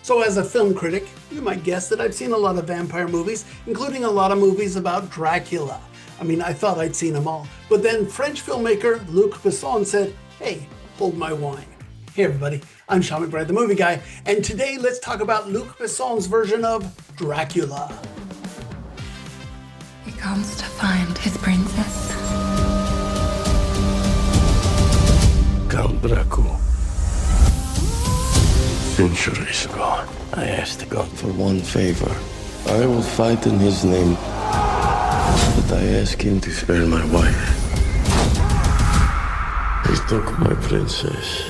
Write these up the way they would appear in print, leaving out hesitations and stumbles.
So as a film critic, you might guess that I've seen a lot of vampire movies, including a lot of movies about Dracula. I mean, I thought I'd seen them all. But then French filmmaker Luc Besson said, hey, hold my wine. Hey everybody, I'm Sean McBride, the movie guy, and today let's talk about Luc Besson's version of Dracula. He comes to find his princess. Count Dracula. Centuries ago, I asked God for one favor. I will fight in his name, but I ask him to spare my wife. He took my princess.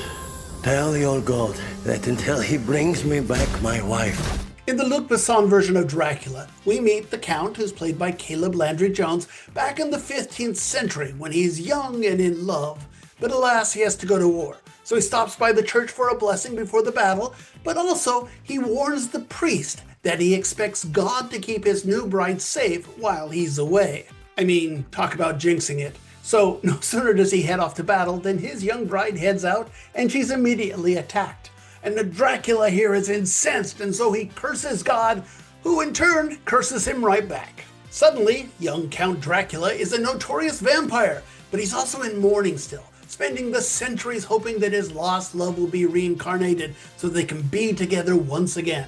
Tell your God that until he brings me back my wife. In the Luc Besson version of Dracula, we meet the Count, who's played by Caleb Landry Jones, back in the 15th century when he's young and in love. But alas, he has to go to war. So he stops by the church for a blessing before the battle, but also he warns the priest that he expects God to keep his new bride safe while he's away. I mean, talk about jinxing it. So no sooner does he head off to battle than his young bride heads out and she's immediately attacked. And the Dracula here is incensed, and so he curses God, who in turn curses him right back. Suddenly, young Count Dracula is a notorious vampire, but he's also in mourning still, spending the centuries hoping that his lost love will be reincarnated so they can be together once again.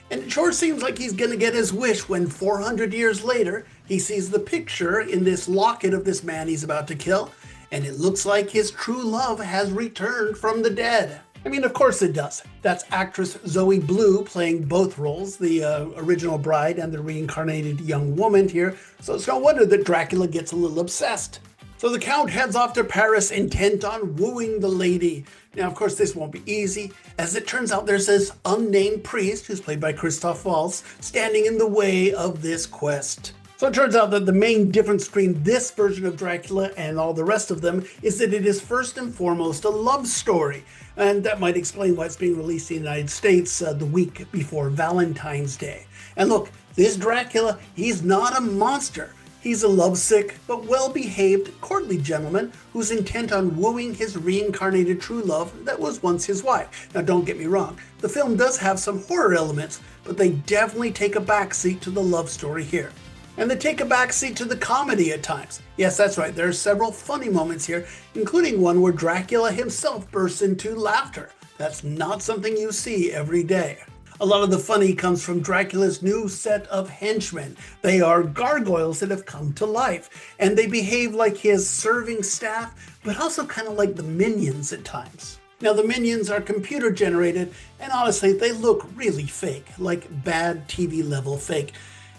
And it sure seems like he's gonna get his wish when 400 years later, he sees the picture in this locket of this man he's about to kill, and it looks like his true love has returned from the dead. I mean, of course it does. That's actress Zoe Blue playing both roles, the original bride and the reincarnated young woman here, so it's no wonder that Dracula gets a little obsessed. So the Count heads off to Paris intent on wooing the lady. Now, of course, this won't be easy. As it turns out, there's this unnamed priest, who's played by Christoph Waltz, standing in the way of this quest. So it turns out that the main difference between this version of Dracula and all the rest of them is that it is first and foremost a love story. And that might explain why it's being released in the United States the week before Valentine's Day. And look, this Dracula, he's not a monster. He's a lovesick but well-behaved courtly gentleman who's intent on wooing his reincarnated true love that was once his wife. Now don't get me wrong, the film does have some horror elements, but they definitely take a backseat to the love story here. And they take a backseat to the comedy at times. Yes, that's right, there are several funny moments here, including one where Dracula himself bursts into laughter. That's not something you see every day. A lot of the funny comes from Dracula's new set of henchmen. They are gargoyles that have come to life, and they behave like his serving staff, but also kind of like the minions at times. Now, the minions are computer generated, and honestly, they look really fake, like bad TV level fake.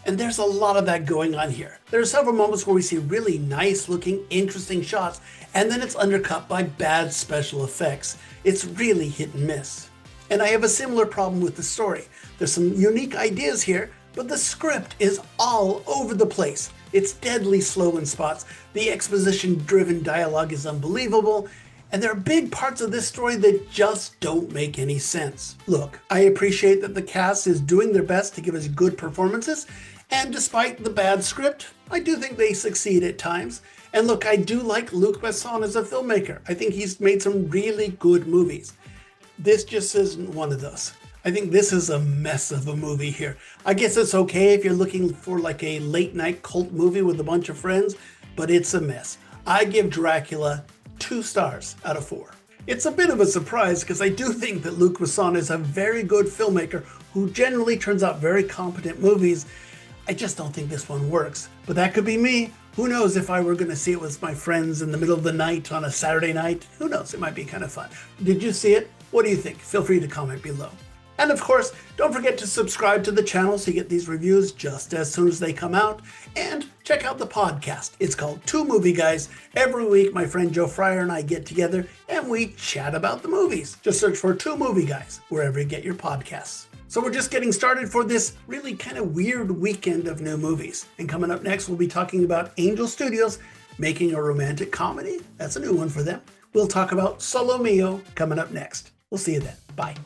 And there's a lot of that going on here. There are several moments where we see really nice looking, interesting shots, and then it's undercut by bad special effects. It's really hit and miss. And I have a similar problem with the story. There's some unique ideas here, but the script is all over the place. It's deadly slow in spots. The exposition-driven dialogue is unbelievable, and there are big parts of this story that just don't make any sense. Look, I appreciate that the cast is doing their best to give us good performances, and despite the bad script, I do think they succeed at times. And look, I do like Luc Besson as a filmmaker. I think he's made some really good movies. This just isn't one of those. I think this is a mess of a movie here. I guess it's okay if you're looking for like a late night cult movie with a bunch of friends, but it's a mess. I give Dracula 2 stars out of 4. It's a bit of a surprise because I do think that Luc Besson is a very good filmmaker who generally turns out very competent movies. I just don't think this one works, but that could be me. Who knows if I were going to see it with my friends in the middle of the night on a Saturday night? Who knows? It might be kind of fun. Did you see it? What do you think? Feel free to comment below. And of course, don't forget to subscribe to the channel so you get these reviews just as soon as they come out. And check out the podcast. It's called Two Movie Guys. Every week, my friend Joe Fryer and I get together and we chat about the movies. Just search for Two Movie Guys wherever you get your podcasts. So we're just getting started for this really kind of weird weekend of new movies. And coming up next, we'll be talking about Angel Studios making a romantic comedy. That's a new one for them. We'll talk about Solo Mio coming up next. We'll see you then. Bye.